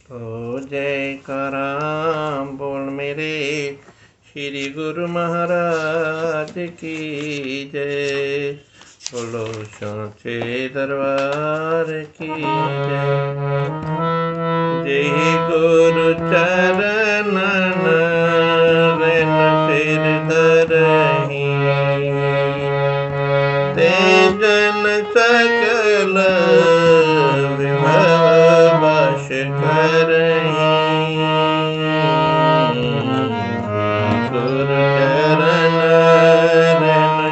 ओ जयकारा बोल मेरे श्री गुरु महाराज की जय। बोलो सांचे दरबार की जय। जय गुरु चरण नयन सिर धरहि, ते जन सकल विभव वश करहि। गुरु चरण नयन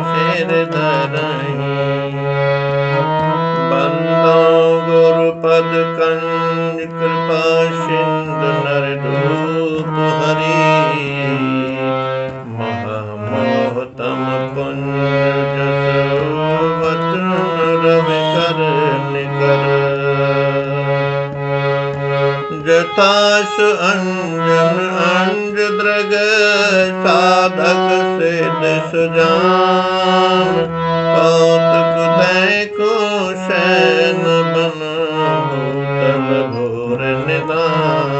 सिर धरहि, बंदो गुरु पद कंज कृपा सिंधु नर रूप हरि। महामोहतम पुण्य जसो वचन रवि कर निकर। जथास अंजन अंज द्रग साधक सिद्ध सुजान। कौतुक दैको शैन बन भूतल भोर निदान।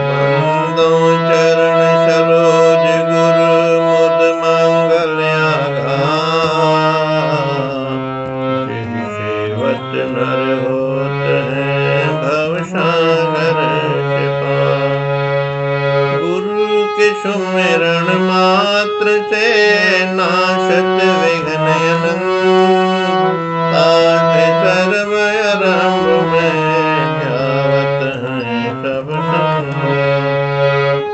बंदो चरण सरोज गुरु मुद मंगल आगान। जिहि सेवत नर होत हैं भव सागर के पार। गुरु के सुमिरन मात्र से नाशत विघ्न अनंत। ताते सर्व आरंभ में ध्यावत हैं सब संग।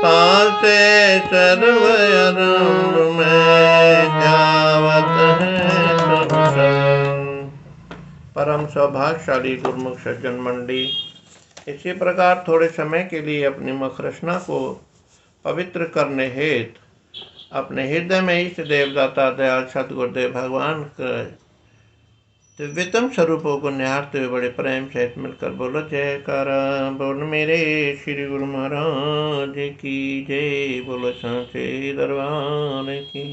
ताते सर्व आरंभ में ध्यावत हैं सब संग। परम सौभाग्यशाली गुरुमुख सज्जन मंडी, इसी प्रकार थोड़े समय के लिए अपनी मुख रचना को पवित्र करने हेतु अपने हृदय में इष्ट देवदाता दयाल सतगुरुदेव भगवान के दिव्यतम स्वरूपों को निहारते हुए बड़े प्रेम सहित मिलकर बोलो जयकारा बोल मेरे श्री गुरु महाराज की जय। बोलो सांचे दरबार की।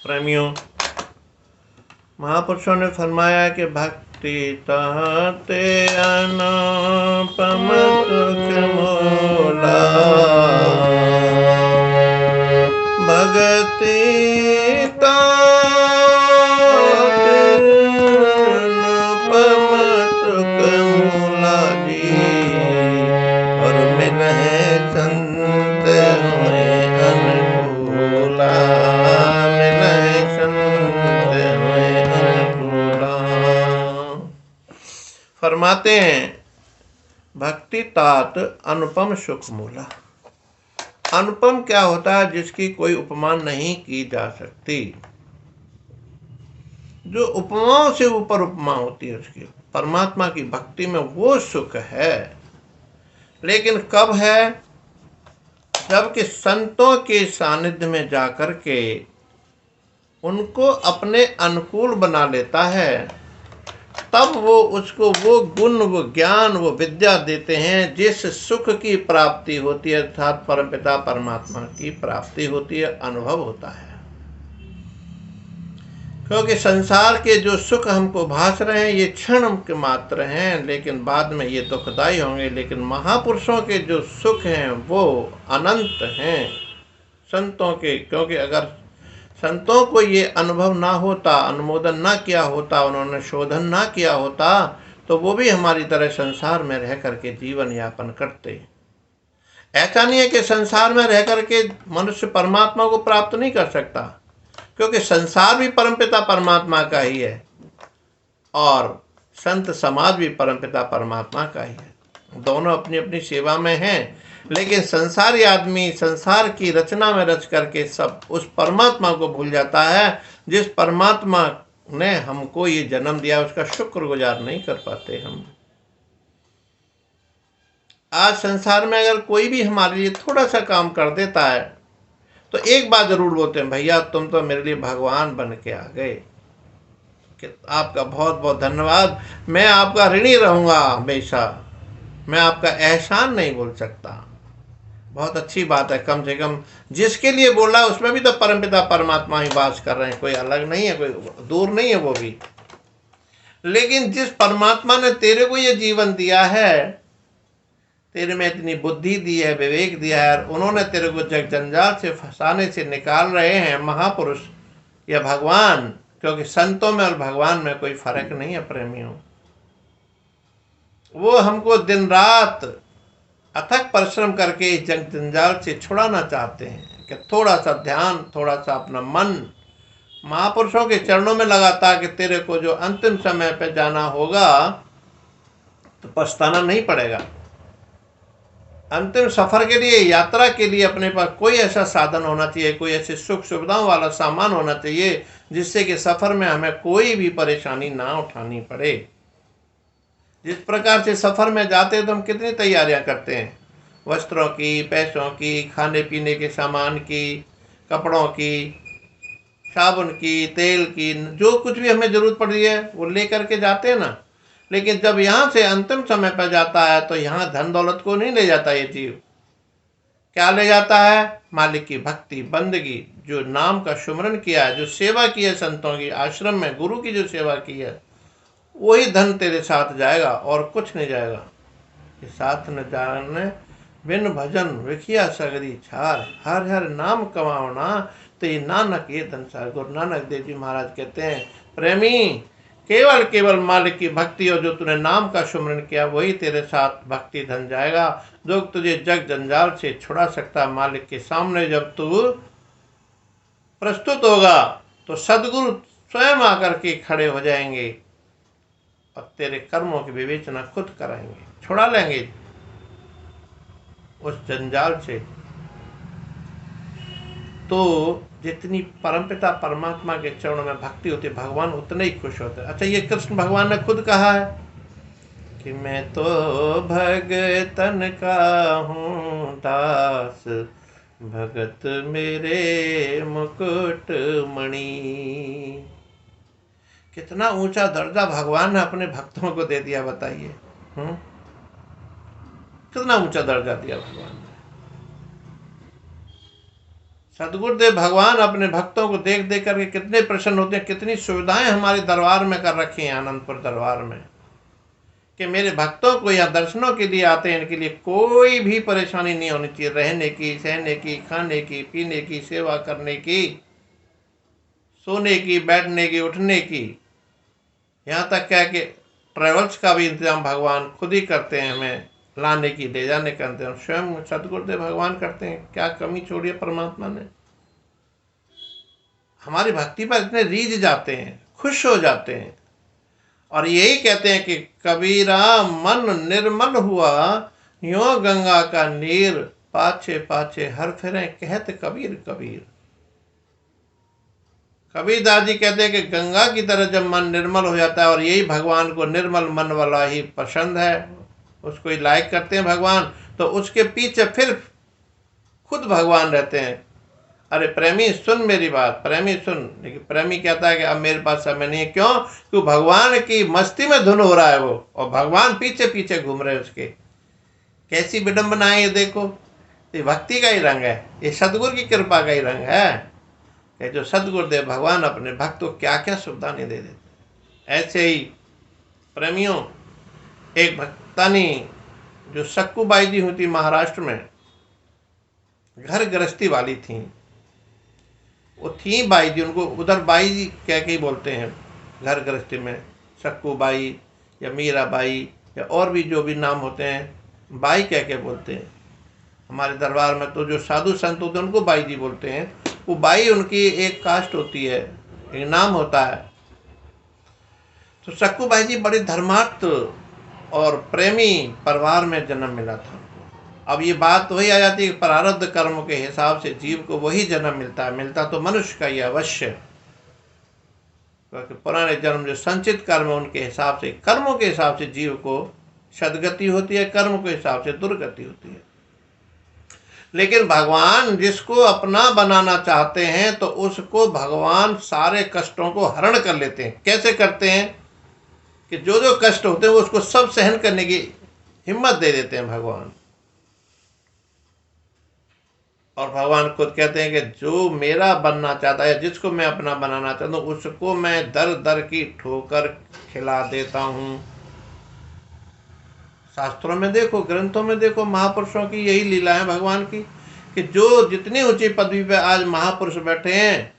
प्रेमियों, महापुरुषों ने फरमाया कि भक्ति ताते अनुपम सुख मोला। भक्ति ताते अनुपम सुख मोला जी। और मिलहे संत हुए अनुकूला। मिलहे संत हुए अनुकूला। फरमाते हैं भक्ति तात अनुपम सुख मूला। अनुपम क्या होता है? जिसकी कोई उपमा नहीं की जा सकती, जो उपमाओं से ऊपर उपमा होती है उसकी। परमात्मा की भक्ति में वो सुख है, लेकिन कब है? जबकि संतों के सानिध्य में जाकर के उनको अपने अनुकूल बना लेता है, तब वो उसको वो गुण, वो ज्ञान, वो विद्या देते हैं जिस सुख की प्राप्ति होती है, अर्थात परमपिता परमात्मा की प्राप्ति होती है, अनुभव होता है। क्योंकि संसार के जो सुख हमको भास रहे हैं ये क्षण के मात्र हैं, लेकिन बाद में ये दुखदायी होंगे। लेकिन महापुरुषों के जो सुख हैं वो अनंत हैं संतों के। क्योंकि अगर संतों को ये अनुभव ना होता, अनुमोदन ना किया होता, उन्होंने शोधन ना किया होता, तो वो भी हमारी तरह संसार में रह करके जीवन यापन करते। ऐसा नहीं है कि संसार में रह करके मनुष्य परमात्मा को प्राप्त नहीं कर सकता, क्योंकि संसार भी परमपिता परमात्मा का ही है और संत समाज भी परमपिता परमात्मा का ही है। दोनों अपनी अपनी सेवा में हैं, लेकिन संसारी आदमी संसार की रचना में रच करके सब उस परमात्मा को भूल जाता है। जिस परमात्मा ने हमको ये जन्म दिया उसका शुक्रगुजार नहीं कर पाते हम। आज संसार में अगर कोई भी हमारे लिए थोड़ा सा काम कर देता है तो एक बात जरूर बोलते हैं, भैया तुम तो मेरे लिए भगवान बन के आ गए, कि आपका बहुत बहुत धन्यवाद, मैं आपका ऋणी रहूंगा हमेशा, मैं आपका एहसान नहीं बोल सकता। बहुत अच्छी बात है, कम से कम जिसके लिए बोला उसमें भी तो परमपिता परमात्मा ही वास कर रहे हैं, कोई अलग नहीं है, कोई दूर नहीं है वो भी। लेकिन जिस परमात्मा ने तेरे को ये जीवन दिया है, तेरे में इतनी बुद्धि दी है, विवेक दिया है, उन्होंने तेरे को जग जंजाल से फंसाने से निकाल रहे हैं महापुरुष या भगवान, क्योंकि संतों में और भगवान में कोई फर्क नहीं है प्रेमियों। वो हमको दिन रात अथक परिश्रम करके इस जग जंजाल से छुड़ाना चाहते हैं कि थोड़ा सा ध्यान, थोड़ा सा अपना मन महापुरुषों के चरणों में लगाता कि तेरे को जो अंतिम समय पे जाना होगा तो पछताना नहीं पड़ेगा। अंतिम सफर के लिए, यात्रा के लिए अपने पास कोई ऐसा साधन होना चाहिए, कोई ऐसी सुख सुविधाओं वाला सामान होना चाहिए जिससे कि सफर में हमें कोई भी परेशानी ना उठानी पड़े। जिस प्रकार से सफर में जाते हैं तो हम कितनी तैयारियां करते हैं, वस्त्रों की, पैसों की, खाने पीने के सामान की, कपड़ों की, साबुन की, तेल की, जो कुछ भी हमें जरूरत पड़ रही है वो लेकर के जाते हैं ना। लेकिन जब यहाँ से अंतिम समय पर जाता है तो यहाँ धन दौलत को नहीं ले जाता ये जीव। क्या ले जाता है? मालिक की भक्ति, बंदगी, जो नाम का सुमरन किया है, जो सेवा की है संतों की, आश्रम में गुरु की जो सेवा की है, वही धन तेरे साथ जाएगा और कुछ नहीं जाएगा। ये साथ न जाने बिन भजन विखिया सगरी छार, हर हर नाम कमावना तो ये नानक ये धनसार। गुरु नानक देव जी महाराज कहते हैं, प्रेमी केवल केवल मालिक की भक्ति और जो तूने नाम का सुमरन किया वही तेरे साथ भक्ति धन जाएगा, जो तुझे जग जंजाल से छुड़ा सकता। मालिक के सामने जब तू प्रस्तुत होगा तो सदगुरु स्वयं आकर के खड़े हो जाएंगे और तेरे कर्मों की विवेचना खुद कराएंगे, छुड़ा लेंगे उस जंजाल से। तो जितनी परमपिता परमात्मा के चरणों में भक्ति होती है, भगवान उतने ही खुश होते हैं। अच्छा, ये कृष्ण भगवान ने खुद कहा है कि मैं तो भगतन का हूँ दास, भगत मेरे मुकुट मणि। कितना ऊंचा दर्जा भगवान ने अपने भक्तों को दे दिया, बताइए। कितना ऊंचा दर्जा दिया भगवान ने। सदगुरुदेव भगवान अपने भक्तों को देख देख करके कितने प्रसन्न होते हैं। कितनी सुविधाएं हमारे दरबार में कर रखी हैं, आनंदपुर दरबार में, कि मेरे भक्तों को यहाँ दर्शनों के लिए आते हैं, इनके लिए कोई भी परेशानी नहीं होनी चाहिए, रहने की, सहने की, खाने की, पीने की, सेवा करने की, सोने की, बैठने की, उठने की, यहाँ तक क्या कि ट्रेवल्स का भी इंतजाम भगवान खुद ही करते हैं, हमें लाने की, ले जाने का इंतजाम स्वयं सदगुरुदेव भगवान करते हैं। क्या कमी छोड़ी है परमात्मा ने। हमारी भक्ति पर इतने रीझ जाते हैं, खुश हो जाते हैं और यही कहते हैं कि कबीरा मन निर्मल हुआ, यों गंगा का नीर, पाछे पाछे हर फिरे कहत कबीर कबीर। कबीरदास जी कहते हैं कि गंगा की तरह जब मन निर्मल हो जाता है, और यही भगवान को निर्मल मन वाला ही पसंद है, उसको ही लाइक करते हैं भगवान, तो उसके पीछे फिर खुद भगवान रहते हैं। अरे प्रेमी सुन मेरी बात, प्रेमी सुन। लेकिन प्रेमी कहता है कि अब मेरे पास समय नहीं है। क्यों? क्योंकि भगवान की मस्ती में धुन हो रहा है वो, और भगवान पीछे पीछे घूम रहे हैं उसके। कैसी विडम्बना है ये, देखो। ये भक्ति का ही रंग है, ये सदगुरु की कृपा का ही रंग है कि जो सदगुरुदेव भगवान अपने भक्त को क्या क्या सुविधा नहीं दे देते। ऐसे ही प्रेमियों, एक भक्तानी जो सक्कू बाई जी हुई थी महाराष्ट्र में, घर गृहस्थी वाली थी, वो थी बाई जी, उनको उधर बाई जी कह के ही बोलते हैं घर गृहस्थी में। सक्कू बाई या मीरा बाई या और भी जो भी नाम होते हैं, बाई कह के बोलते हैं। हमारे दरबार में तो जो साधु संत होते हैं उनको बाई जी बोलते हैं। वो बाई उनकी एक कास्ट होती है, एक नाम होता है। तो सक्कू बाई जी बड़े धर्मार्थ और प्रेमी परिवार में जन्म मिला था। अब ये बात वही आ जाती है कि प्रारब्ध कर्म के हिसाब से जीव को वही जन्म मिलता है। मिलता तो मनुष्य का ही अवश्य, क्योंकि पुराने जन्म जो संचित कर्म है उनके हिसाब से, कर्मों के हिसाब से जीव को सदगति होती है, कर्म के हिसाब से दुर्गति होती है। लेकिन भगवान जिसको अपना बनाना चाहते हैं तो उसको भगवान सारे कष्टों को हरण कर लेते हैं। कैसे करते हैं? कि जो जो कष्ट होते हैं वो उसको सब सहन करने की हिम्मत दे देते हैं भगवान। और भगवान खुद कहते हैं कि जो मेरा बनना चाहता है, जिसको मैं अपना बनाना चाहता हूँ, उसको मैं दर दर की ठोकर खिला देता हूँ। शास्त्रों में देखो, ग्रंथों में देखो, महापुरुषों की यही लीला है भगवान की, कि जो जितनी ऊंची पदवी पे आज महापुरुष बैठे हैं,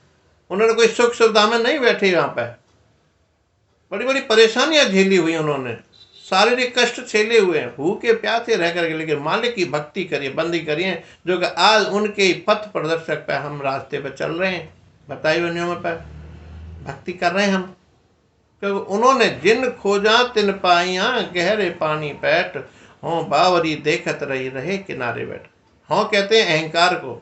उन्होंने कोई सुख सुविधा में नहीं बैठे। यहाँ पे बड़ी बड़ी परेशानियां झेली हुई उन्होंने, शारीरिक कष्ट झेले हुए हैं, भूखे प्यासे रह करके, लेकिन मालिक की भक्ति करिए, बंदी करिए, जो कि आज उनके ही पथ प्रदर्शक पे हम रास्ते पे चल रहे हैं, बताई हुए नियमों पर भक्ति कर रहे हैं हम। क्योंकि उन्होंने जिन खोजा तिन पाइया, गहरे पानी पैठ, हों बावरी देखत रही रहे किनारे बैठ। हों कहते हैं अहंकार को।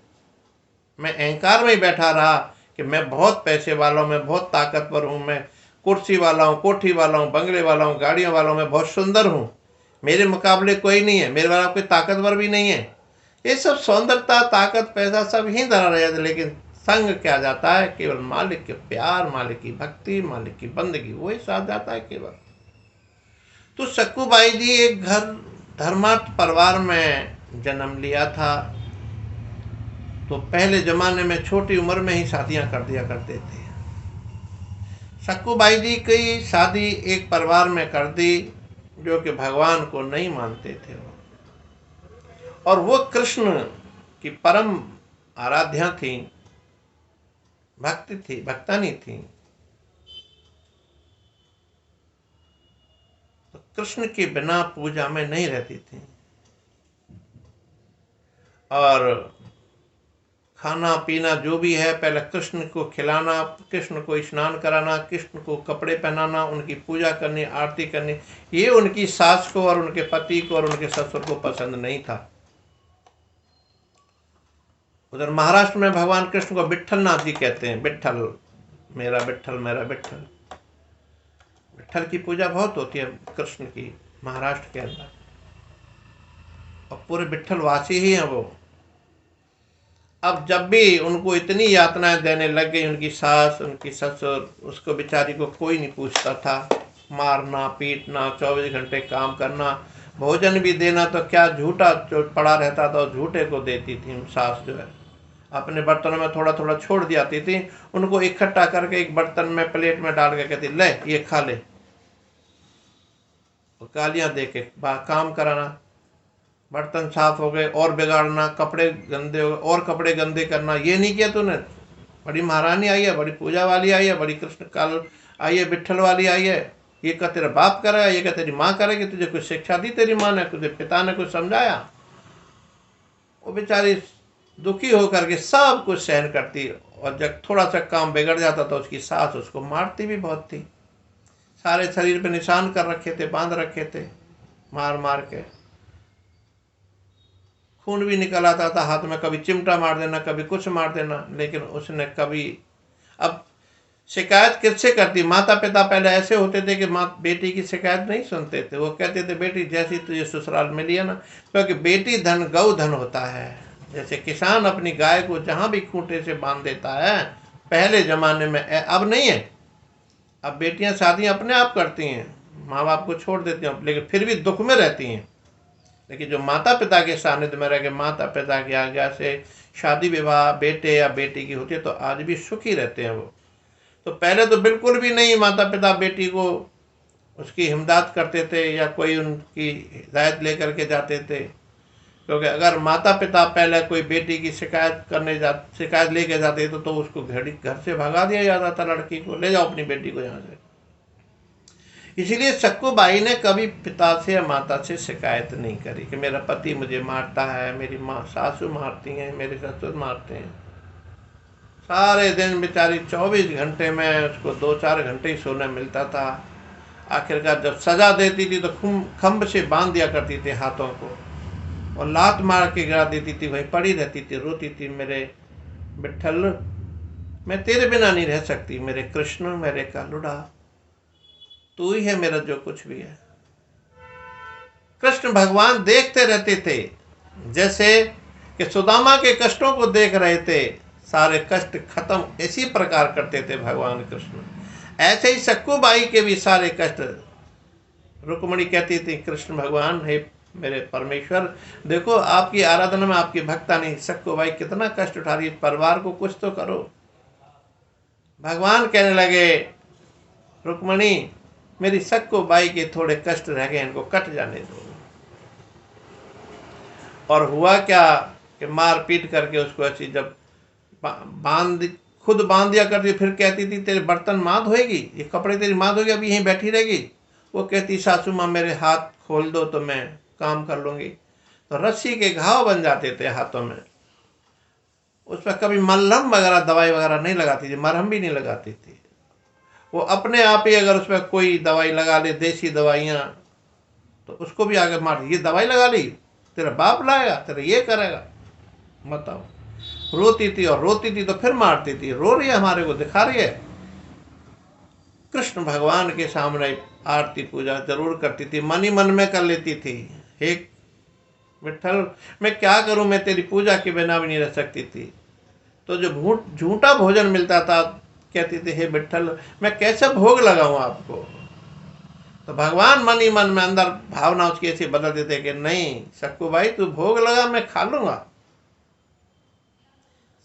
मैं अहंकार में ही बैठा रहा कि मैं बहुत पैसे वाला हूँ, मैं बहुत ताकतवर हूँ, मैं कुर्सी वाला हूँ, कोठी वाला हूँ, बंगले वाला हूँ, गाड़ियों वाला हूँ, मैं बहुत सुंदर हूँ, मेरे मुकाबले कोई नहीं है, मेरे वाला कोई ताकतवर भी नहीं है। ये सब सौंदर्यता, ताकत, पैसा सब ही धरा रह जाता है, लेकिन संग क्या जाता है? केवल मालिक के प्यार, मालिक की भक्ति, मालिक की बंदगी, वही साथ जाता है केवल। तो सक्कूबाई जी एक घर धर्मार्थ परिवार में जन्म लिया था। तो पहले जमाने में छोटी उम्र में ही शादियां कर दिया करते थे। सक्कूबाई जी की शादी एक परिवार में कर दी जो कि भगवान को नहीं मानते थे, और वो कृष्ण की परम आराध्या थी, भक्ति थी, भक्तानी थी। तो कृष्ण के बिना पूजा में नहीं रहती थी, और खाना पीना जो भी है पहले कृष्ण को खिलाना, कृष्ण को स्नान कराना, कृष्ण को कपड़े पहनाना, उनकी पूजा करनी, आरती करनी, ये उनकी सास को और उनके पति को और उनके ससुर को पसंद नहीं था। उधर महाराष्ट्र में भगवान कृष्ण को विट्ठल नाथ जी कहते हैं, विट्ठल मेरा विट्ठल, मेरा विट्ठल। विट्ठल की पूजा बहुत होती है कृष्ण की महाराष्ट्र के अंदर, और पूरे विट्ठल वासी ही हैं वो। अब जब भी उनको इतनी यातनाएं देने लग गई उनकी सास, उनकी ससुर, उसको बेचारी को कोई नहीं पूछता था। मारना, पीटना, 24 घंटे काम करना, भोजन भी देना तो क्या झूठा जो पड़ा रहता था, झूठे को देती थी सास जो है। अपने बर्तनों में थोड़ा थोड़ा छोड़ दियाती थी, उनको इकट्ठा करके एक बर्तन में प्लेट में डाल के कहती ले ये खा ले, तो गालियां दे के काम कराना, बर्तन साफ हो गए और बिगाड़ना, कपड़े गंदे हो गए और कपड़े गंदे करना। ये नहीं किया तूने, बड़ी महारानी आई है, बड़ी पूजा वाली आई है, बड़ी कृष्ण काल आई है, विट्ठल वाली आई है, ये क्या तेरा बाप करेगा, ये क्या तेरी माँ करेगी, तुझे कुछ शिक्षा दी तेरी माँ ने, तुझे पिता ने कुछ समझाया? वो बेचारी दुखी होकर के सब कुछ सहन करती, और जब थोड़ा सा काम बिगड़ जाता तो उसकी सास उसको मारती भी बहुत थी। सारे शरीर पे निशान कर रखे थे, बांध रखे थे, मार मार के खून भी निकल आता था हाथ में, कभी चिमटा मार देना, कभी कुछ मार देना। लेकिन उसने कभी, अब शिकायत किससे करती? माता पिता पहले ऐसे होते थे कि माँ बेटी की शिकायत नहीं सुनते थे, वो कहते थे बेटी जैसी तुझे ससुराल मिली है ना, क्योंकि बेटी धन गौ धन होता है। जैसे किसान अपनी गाय को जहाँ भी खूंटे से बांध देता है पहले जमाने में, अब नहीं है। अब बेटियां शादियां अपने आप करती हैं, माँ बाप को छोड़ देती हैं, लेकिन फिर भी दुख में रहती हैं। लेकिन जो माता पिता के सानिध्य में रह के माता पिता की आज्ञा से शादी विवाह बेटे या बेटी की होती है तो आज भी सुखी रहते हैं वो। तो पहले तो बिल्कुल भी नहीं माता पिता बेटी को उसकी हिमदाद करते थे या कोई उनकी हिदायत लेकर के जाते थे, क्योंकि अगर माता पिता पहले कोई बेटी की शिकायत लेके जाते तो उसको घर से भगा दिया जाता था, लड़की को ले जाओ अपनी बेटी को यहाँ से। इसीलिए सक्कूबाई ने कभी पिता से या माता से शिकायत नहीं करी कि मेरा पति मुझे मारता है, मेरी माँ सासू मारती हैं, मेरे ससुर मारते हैं। सारे दिन बेचारी 24 घंटे में उसको 2-4 घंटे ही सोने मिलता था। आखिरकार जब सजा देती थी तो खम्भ से बांध दिया करती थी हाथों को, और लात मार के गिरा देती थी, वहीं पड़ी रहती थी, रोती थी, मेरे विट्ठल मैं तेरे बिना नहीं रह सकती, मेरे कृष्ण, मेरे कालुड़ा, तू ही है मेरा जो कुछ भी है। कृष्ण भगवान देखते रहते थे, जैसे कि सुदामा के कष्टों को देख रहे थे, सारे कष्ट खत्म इसी प्रकार करते थे भगवान कृष्ण। ऐसे ही सक्कूबाई के भी सारे कष्ट, रुक्मिणी कहती थी कृष्ण भगवान हे मेरे परमेश्वर, देखो आपकी आराधना में आपकी भक्ता नहीं, सक्कूबाई कितना कष्ट उठा रही है, परिवार को कुछ तो करो। भगवान कहने लगे रुक्मिणी मेरी सक्कू बाई के थोड़े कष्ट रह गए, इनको कट जाने दो। और हुआ क्या कि मार पीट करके उसको ऐसी जब बांध खुद बांध दिया करती, फिर कहती थी तेरे बर्तन माँ धोएगी, ये कपड़े तेरी माँ धोएगी, अभी यहीं बैठी रहेगी। वो कहती सासू माँ मेरे हाथ खोल दो तो मैं काम कर लूँगी। तो रस्सी के घाव बन जाते थे हाथों में। उस पर कभी मलहम वगैरह दवाई वगैरह नहीं लगाती थी, मरहम भी नहीं लगाती थी। वो अपने आप ही अगर उस पर कोई दवाई लगा ले, देसी दवाइयाँ, तो उसको भी आगे मार, ये दवाई लगा ली, तेरा बाप लाएगा, तेरा ये करेगा, बताओ। रोती थी और रोती थी तो फिर मारती थी, रो रही है हमारे को दिखा रही है। कृष्ण भगवान के सामने आरती पूजा जरूर करती थी, मन ही मन में कर लेती थी। हे विठल मैं क्या करूं, मैं तेरी पूजा के बिना भी नहीं रह सकती थी। तो जो झूठा भोजन मिलता था, कहती थी हे विठल मैं कैसे भोग लगाऊं आपको। तो भगवान मन ही मन में अंदर भावना उसकी ऐसी बदल देते कि नहीं सक्कू भाई तू भोग लगा, मैं खा लूंगा।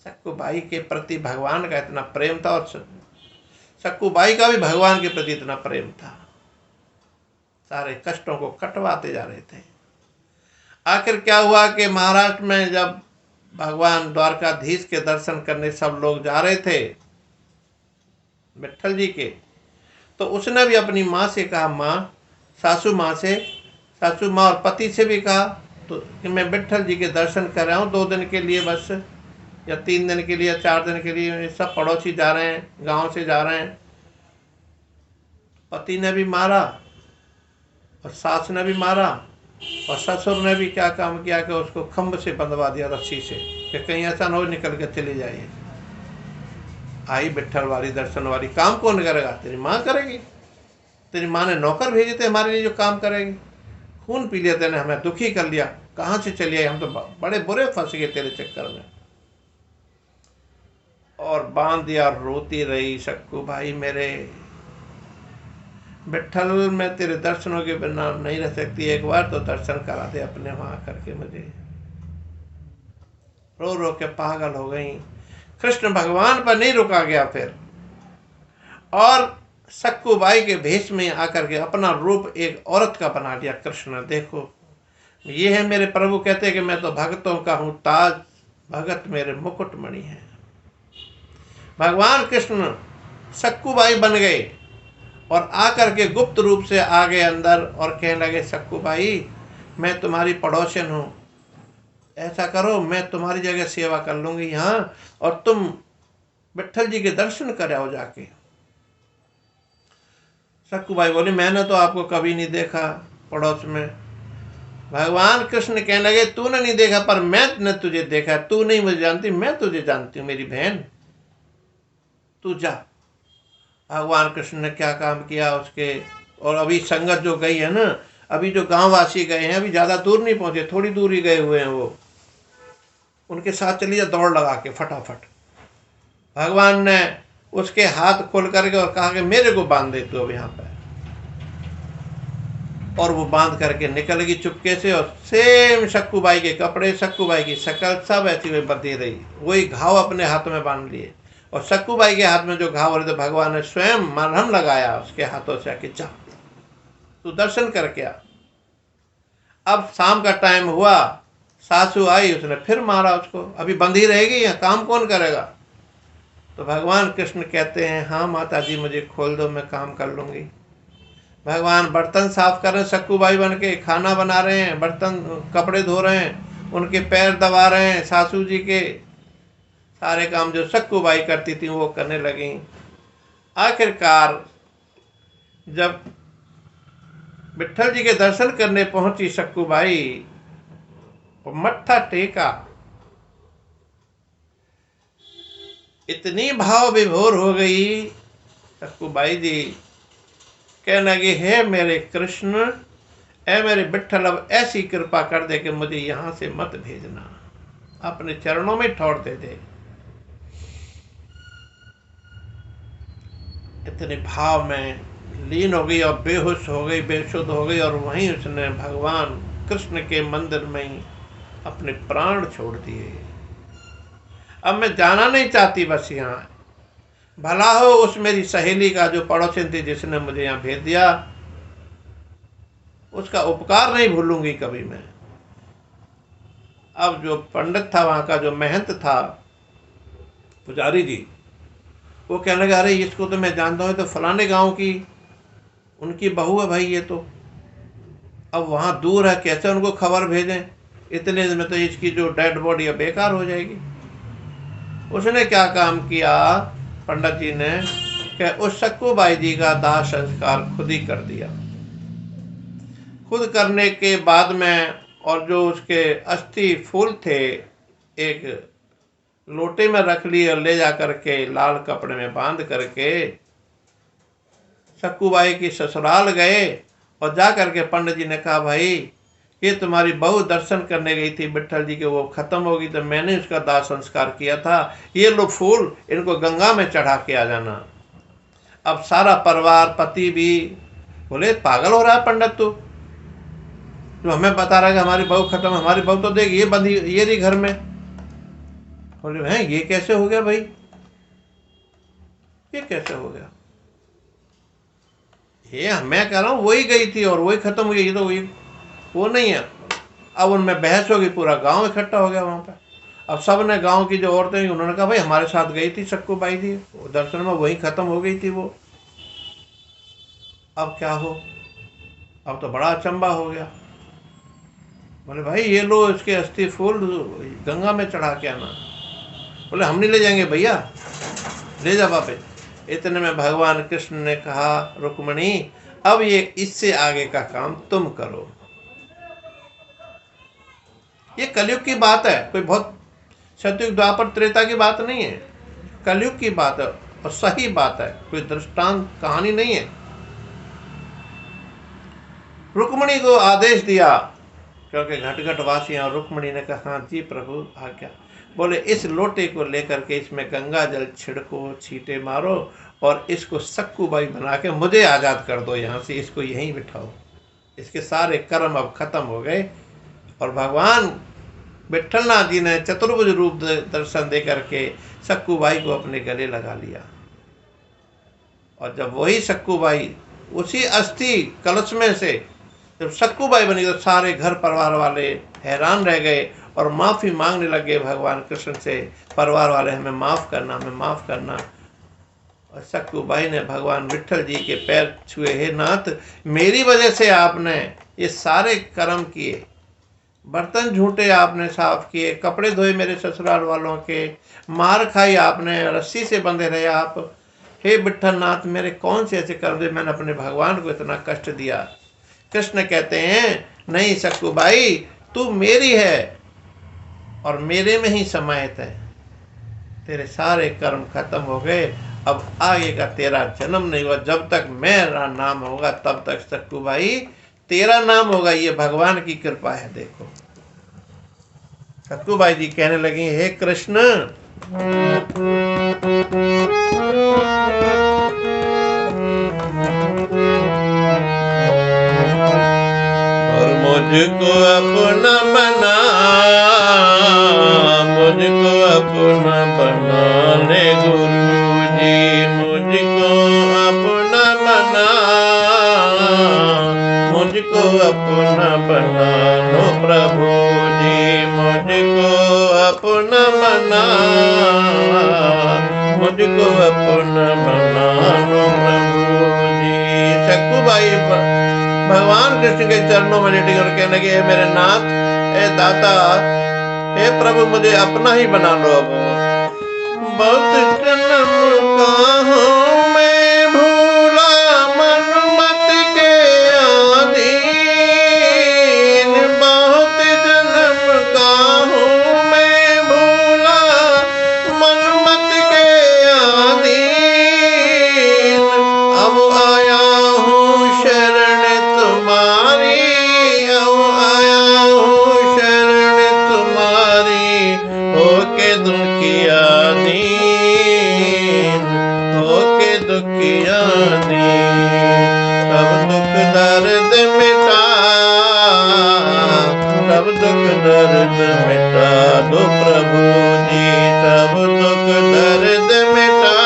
सक्कू भाई के प्रति भगवान का इतना प्रेम था और सक्कू बाई का भी भगवान के प्रति इतना प्रेम था, सारे कष्टों को कटवाते जा रहे थे। आखिर क्या हुआ कि महाराष्ट्र में जब भगवान द्वारकाधीश के दर्शन करने सब लोग जा रहे थे विठल जी के, तो उसने भी अपनी माँ से कहा, माँ सासू माँ से, सासू माँ और पति से भी कहा तो कि मैं विठल जी के दर्शन कर रहा हूँ 2 दिन के लिए बस, या 3 दिन के लिए या 4 दिन के लिए। सब पड़ोसी जा रहे हैं, गांव से जा रहे हैं। पति ने भी मारा और सास ने भी मारा और ससुर ने भी क्या काम किया कि उसको खम्भ से बंधवा दिया रस्सी से कि कहीं ऐसा न हो निकल के चली जाइए। आई विठल वाली दर्शन वाली, काम कौन करेगा, तेरी माँ करेगी। तेरी माँ ने नौकर भेजे थे हमारे लिए जो काम करेगी। खून पी लिया तेने, हमें दुखी कर लिया, कहाँ से चली आई, हम तो बड़े बुरे फंस गए तेरे चक्कर में। और बांध दिया, रोती रही सक्कू भाई मेरे, विठल मैं तेरे दर्शनों के बिना नहीं रह सकती, एक बार तो दर्शन करा दे अपने वहां करके मुझे। रो रो के पागल हो गई। कृष्ण भगवान पर नहीं रुका गया फिर, और सक्कू बाई के भेष में आकर के अपना रूप एक औरत का बना लिया। कृष्ण देखो ये है मेरे प्रभु, कहते हैं कि मैं तो भक्तों का हूँ ताज, भगत मेरे मुकुटमणि है। भगवान कृष्ण सक्कू बाई बन गए और आकर के गुप्त रूप से आ गए अंदर और कहने लगे सक्कू भाई मैं तुम्हारी पड़ोसन हूँ, ऐसा करो मैं तुम्हारी जगह सेवा कर लूंगी यहाँ, और तुम विठल जी के दर्शन कर आओ जाके। सक्कू भाई बोले मैंने तो आपको कभी नहीं देखा पड़ोस में। भगवान कृष्ण कहने लगे तूने नहीं देखा पर मैंने तुझे देखा, तू नहीं मुझे जानती, मैं तुझे जानती हूँ मेरी बहन, तू जा। भगवान कृष्ण ने क्या काम किया उसके, और अभी संगत जो गई है ना, अभी जो गांववासी गए हैं, अभी ज़्यादा दूर नहीं पहुंचे, थोड़ी दूर ही गए हुए हैं, वो उनके साथ चली जा दौड़ लगा के फटाफट। भगवान ने उसके हाथ खोल करके और कहा कि मेरे को बांध दे तू अब यहाँ पर, और वो बांध करके निकल गई चुपके से। और सेम सक्कू बाई के कपड़े, सक्कू बाई की शक्ल सब ऐसी वही बंधी रही, वही घाव अपने हाथों में बांध लिए। और सक्कू बाई के हाथ में जो घाव हो रहे थे भगवान ने स्वयं मरहम लगाया उसके हाथों से, आके जा तू दर्शन करके आ। अब शाम का टाइम हुआ, सासू आई, उसने फिर मारा उसको, अभी बंधी रहेगी या काम कौन करेगा। तो भगवान कृष्ण कहते हैं हाँ माता जी मुझे खोल दो, मैं काम कर लूँगी। भगवान बर्तन साफ कर रहे हैं, सक्कू बाई बन के खाना बना रहे हैं, बर्तन कपड़े धो रहे हैं, उनके पैर दबा रहे हैं सासू जी के, सारे काम जो सक्कू बाई करती थी वो करने लगी। आखिरकार जब विठल जी के दर्शन करने पहुंची सक्कू बाई, वो मत्था टेका, इतनी भाव विभोर हो गई सक्कू बाई जी, कहने लगी हे मेरे कृष्ण, ऐ मेरे विठल अब ऐसी कृपा कर दे कि मुझे यहाँ से मत भेजना, अपने चरणों में ठौर दे दे। इतने भाव में लीन हो गई और बेहोश हो गई, बेशुद्ध हो गई, और वहीं उसने भगवान कृष्ण के मंदिर में ही अपने प्राण छोड़ दिए। अब मैं जाना नहीं चाहती बस यहाँ, भला हो उस मेरी सहेली का जो पड़ोसी थी जिसने मुझे यहाँ भेज दिया, उसका उपकार नहीं भूलूंगी कभी मैं। अब जो पंडित था वहाँ का, जो महंत था, पुजारी जी, वो कहने लगा अरे इसको तो मैं जानता हूँ, तो फलाने गांव की उनकी बहू है भाई ये तो। अब वहाँ दूर है, कैसे उनको खबर भेजें, इतने में तो इसकी जो डेड बॉडी है बेकार हो जाएगी। उसने क्या काम किया पंडित जी ने कि उस सक्कू बाई जी का दाह संस्कार खुद ही कर दिया। खुद करने के बाद में, और जो उसके अस्थि फूल थे एक लोटे में रख लिए और ले जा करके लाल कपड़े में बांध करके सक्कू बाई की ससुराल गए। और जा करके पंडित जी ने कहा भाई ये तुम्हारी बहू दर्शन करने गई थी विट्ठल जी के, वो खत्म हो गई तो मैंने उसका दाह संस्कार किया था, ये लो फूल, इनको गंगा में चढ़ा के आ जाना। अब सारा परिवार, पति भी बोले पागल हो रहा है पंडित तू, जो हमें बता रहा है कि हमारी बहू खत्म, हमारी बहू तो देख ये बंधी ये रही घर में। बोले हैं ये कैसे हो गया भाई, ये कैसे हो गया, ये मैं कह रहा हूँ वही गई थी और वही खत्म हुई, ये तो वही वो नहीं है। अब उनमें बहस होगी, पूरा गांव इकट्ठा हो गया वहां पर। अब सब ने, गांव की जो औरतें, उन्होंने कहा भाई हमारे साथ गई थी सक्कू बाई जी दर्शन में, वही खत्म हो गई थी वो, अब क्या हो। अब तो बड़ा अचंबा हो गया। बोले भाई ये लो इसके अस्थि फूल गंगा में चढ़ा के आना। बोले हम नहीं ले जाएंगे भैया, ले जा वापस। इतने में भगवान कृष्ण ने कहा रुक्मणी अब ये इससे आगे का काम तुम करो। ये कलयुग की बात है, कोई बहुत सतयुग द्वापर त्रेता की बात नहीं है, कलयुग की बात है और सही बात है, कोई दृष्टांत कहानी नहीं है। रुक्मणी को आदेश दिया, क्योंकि घटघट वासी और रुक्मणी ने कहा हाँ जी प्रभु आज्ञा। बोले इस लोटे को लेकर के इसमें गंगा जल छिड़को, छींटे मारो और इसको सक्कू बाई बना के मुझे आज़ाद कर दो, यहाँ से इसको यहीं बिठाओ। इसके सारे कर्म अब खत्म हो गए। और भगवान विट्ठलनाथ जी ने चतुर्भुज रूप दर्शन दे करके सक्कू बाई को अपने गले लगा लिया। और जब वही सक्कू बाई उसी अस्थि कलश में से जब सक्कू बाई बनी तो सारे घर परिवार वाले हैरान रह गए और माफ़ी मांगने लगे भगवान कृष्ण से, परिवार वाले हमें माफ़ करना, हमें माफ़ करना। और सक्कू बाई ने भगवान विट्ठल जी के पैर छुए, हे नाथ मेरी वजह से आपने ये सारे कर्म किए, बर्तन झूठे आपने साफ किए, कपड़े धोए मेरे ससुराल वालों के, मार खाई आपने, रस्सी से बंधे रहे आप। हे विट्ठल नाथ मेरे कौन से ऐसे कर्म दे, मैंने अपने भगवान को इतना कष्ट दिया। कृष्ण कहते हैं नहीं सक्कू बाई तू मेरी है और मेरे में ही समाहित है, तेरे सारे कर्म खत्म हो गए, अब आगे का तेरा जन्म नहीं हुआ, जब तक मेरा नाम होगा तब तक सक्कू बाई तेरा नाम होगा। ये भगवान की कृपा है। देखो सक्कू बाई जी कहने लगी हे कृष्ण और मुझको अपना बना, मुझको अपना बना ले गुरुजी, मुझको अपना बना, मुझको अपना बना लो प्रभु जी, मुझको अपना बना, मुझको अपना बना लो प्रभु जी। सक्कू बाई भगवान कृष्ण के चरणों में लेट कर कहने लगे मेरे नाथ, हे दाता, हे प्रभु मुझे अपना ही बना लो। अब बहुत जन्म का हूँ मैं भूला मनुमत के अधीन, बहुत जन्म का हूँ मैं भूला मनुमत के अधीन, अब आया हूँ शरण तुम्हारी, अब आया हूँ शरण तुम्हारी, होके दुखिया दीन, होके दुखिया दीन, सब दुख दर्द मिटा, सब दुख दर्द मिटा दो प्रभु जी, सब दुख दर्द मिटा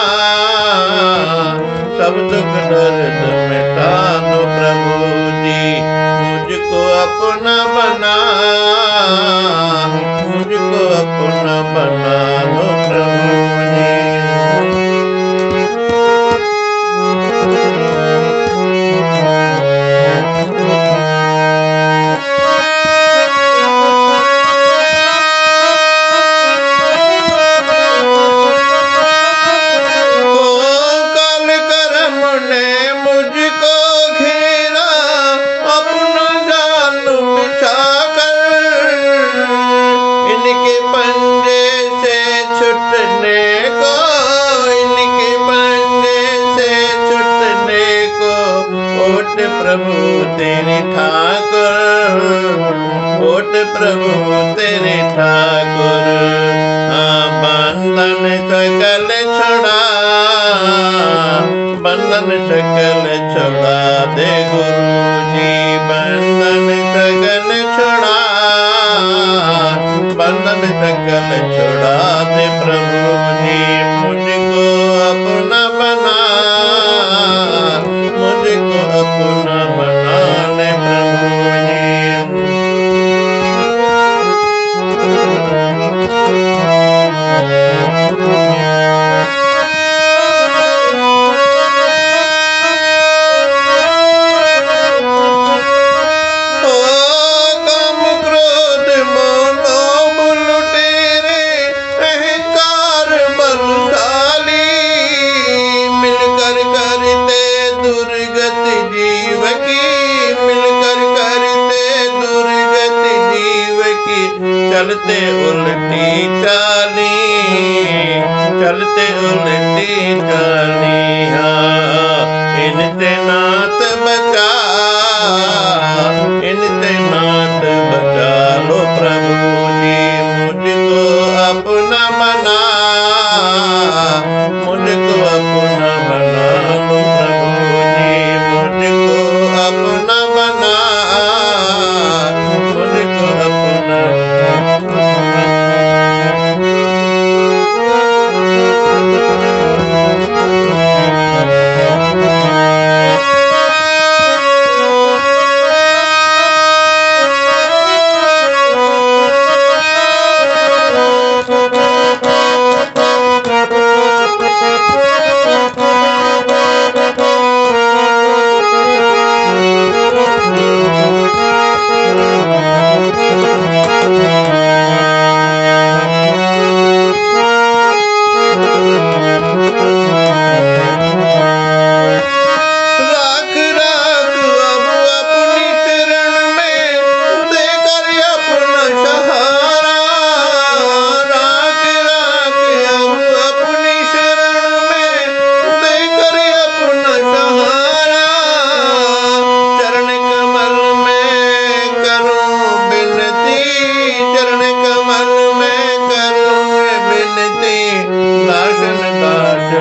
तेरे ठाकुर, कोट प्रभु तेरे ठाकुर। बंधन सकल छुड़ा, बंधन सकल छुड़ा दे गुरु जी, बंधन सकल छुड़ा, बंधन सकल छुड़ा दे प्रभु जी। मुझको अपना बना, मुझको अपना बना ले प्रभु जी। चलते उल्टी चाली, चलते उल्टी चाली, इनसे नाथ बचा, इनसे नाथ बचा लो प्रभु जी। मुझको अपना बना, मुझको अपना बना लो प्रभु जी। मुझको अपना बना, मुझको अपना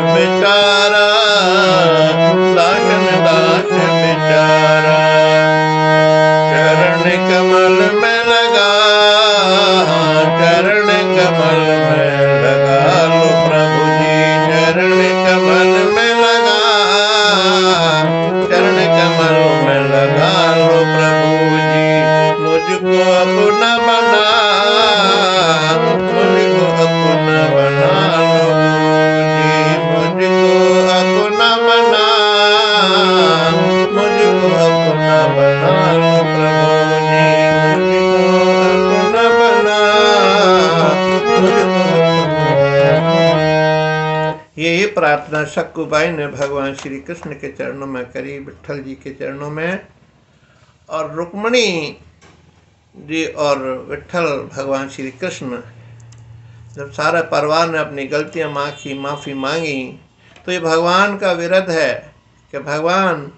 बेचारा, दासन दास बेचारा। चरण कमल में लगा, चरण कमल में लगा लो प्रभु जी। चरण कमल में लगा, चरण कमल में लगा लो प्रभु जी। मुझको अपना बना, मुझको अपना बना लो मुझको अपना बना, मुझको अपना बना लो प्रभु जी। मुझको अपना बना, मुझको यही प्रार्थना सक्कुबाई ने भगवान श्री कृष्ण के चरणों में करी, विट्ठल जी के चरणों में। और रुक्मणी जी और विट्ठल भगवान श्री कृष्ण जब सारा परिवार ने अपनी गलतियां माफ़ी मांगी, तो ये भगवान का विरध है कि भगवान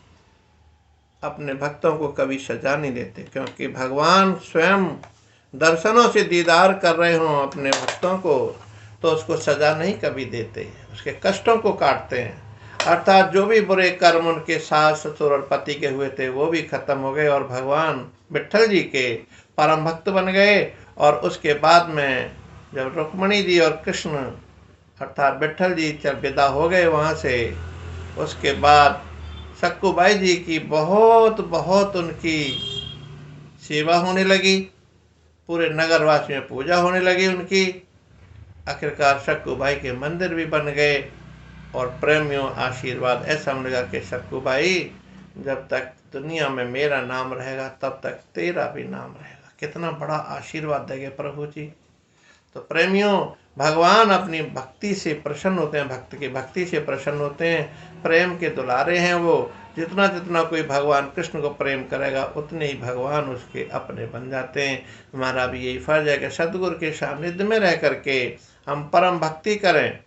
अपने भक्तों को कभी सजा नहीं देते, क्योंकि भगवान स्वयं दर्शनों से दीदार कर रहे हों अपने भक्तों को, तो उसको सजा नहीं कभी देते, उसके कष्टों को काटते हैं। अर्थात जो भी बुरे कर्म उनके सास ससुर और पति के हुए थे वो भी खत्म हो गए और भगवान विट्ठल जी के परम भक्त बन गए। और उसके बाद में जब रुक्मणी जी और कृष्ण अर्थात विट्ठल जी जब विदा हो गए वहाँ से, उसके बाद सक्कुबाई जी की बहुत उनकी सेवा होने लगी, पूरे नगरवासी में पूजा होने लगी उनकी। आखिरकार सक्कुबाई के मंदिर भी बन गए और प्रेमियों आशीर्वाद ऐसा मिलेगा कि सक्कुबाई जब तक दुनिया में मेरा नाम रहेगा तब तक तेरा भी नाम रहेगा। कितना बड़ा आशीर्वाद देंगे प्रभु जी। तो प्रेमियों, भगवान अपनी भक्ति से प्रसन्न होते हैं, भक्त की भक्ति से प्रसन्न होते हैं, प्रेम के दुलारे हैं वो। जितना जितना कोई भगवान कृष्ण को प्रेम करेगा उतने ही भगवान उसके अपने बन जाते हैं। हमारा भी यही फर्ज है कि सदगुरु के सानिध्य में रह करके हम परम भक्ति करें,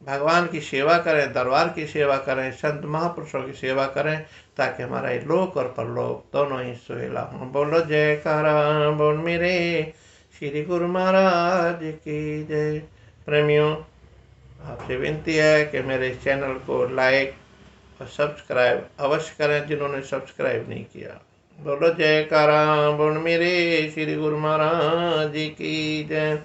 भगवान की सेवा करें, दरबार की सेवा करें, संत महापुरुषों की सेवा करें, ताकि हमारा ये लोक और परलोक दोनों ही सुहेला हों। बोलो जयकारा बोल मेरे श्री गुरु महाराज की जय। प्रेमियों, आपसे विनती है कि मेरे इस चैनल को लाइक और सब्सक्राइब अवश्य करें जिन्होंने सब्सक्राइब नहीं किया। बोलो जयकारा बोल मेरे श्री गुरु महाराज की जय।